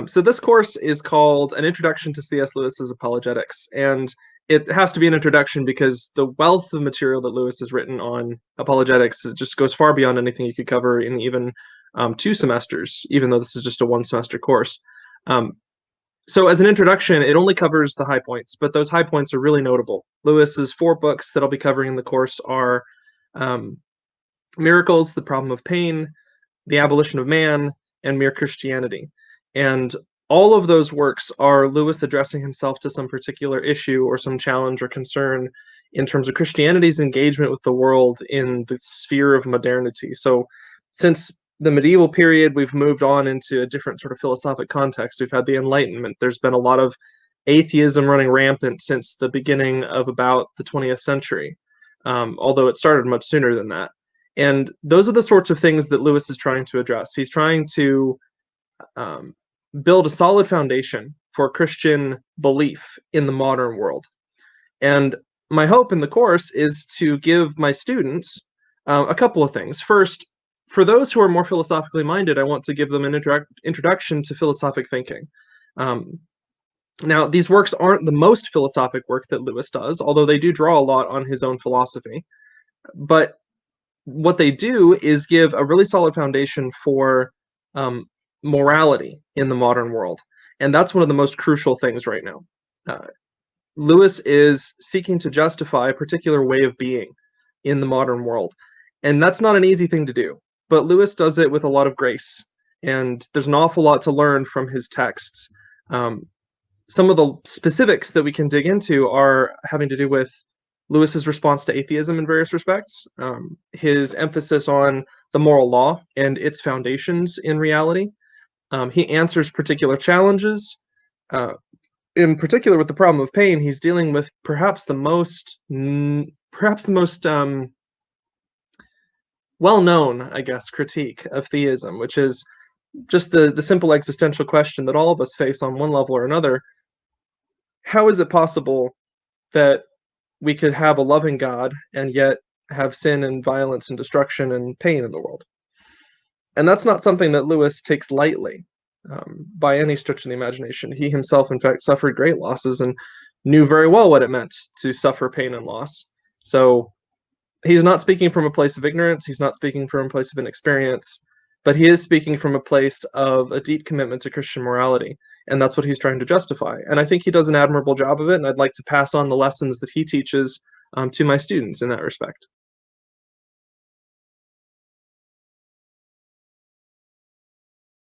So this course is called An Introduction to C.S. Lewis's Apologetics, and it has to be an introduction because the wealth of material that Lewis has written on apologetics, it just goes far beyond anything you could cover in even 2 semesters, even though this is just a 1 semester course. Um, so as an introduction, it only covers the high points, but those high points are really notable. Lewis's 4 books that I'll be covering in the course are um, Miracles, The Problem of Pain, The Abolition of Man, and Mere Christianity. And all of those works are Lewis addressing himself to some particular issue or some challenge or concern in terms of Christianity's engagement with the world in the sphere of modernity. So, since the medieval period, we've moved on into a different sort of philosophic context. We've had the Enlightenment. There's been a lot of atheism running rampant since the beginning of about the 20th century, although it started much sooner than that. And those are the sorts of things that Lewis is trying to address. He's trying to um, build a solid foundation for Christian belief in the modern world. And my hope in the course is to give my students a couple of things. First, for those who are more philosophically minded, I want to give them an introduction to philosophic thinking. Um, Now, these works aren't the most philosophic work that Lewis does, although they do draw a lot on his own philosophy. But what they do is give a really solid foundation for um, morality in the modern world. And that's one of the most crucial things right now. Uh, Lewis is seeking to justify a particular way of being in the modern world. And that's not an easy thing to do. But Lewis does it with a lot of grace. And there's an awful lot to learn from his texts. Um, some of the specifics that we can dig into are having to do with Lewis's response to atheism in various respects, his emphasis on the moral law and its foundations in reality. He answers particular challenges. Uh, in particular, with the problem of pain, he's dealing with perhaps the most well-known, I guess, critique of theism, which is just the simple existential question that all of us face on one level or another. How is it possible that we could have a loving God and yet have sin and violence and destruction and pain in the world? And that's not something that Lewis takes lightly by any stretch of the imagination. He himself, in fact, suffered great losses and knew very well what it meant to suffer pain and loss. So he's not speaking from a place of ignorance, he's not speaking from a place of inexperience, but he is speaking from a place of a deep commitment to Christian morality. And that's what he's trying to justify. And I think he does an admirable job of it, and I'd like to pass on the lessons that he teaches to my students in that respect.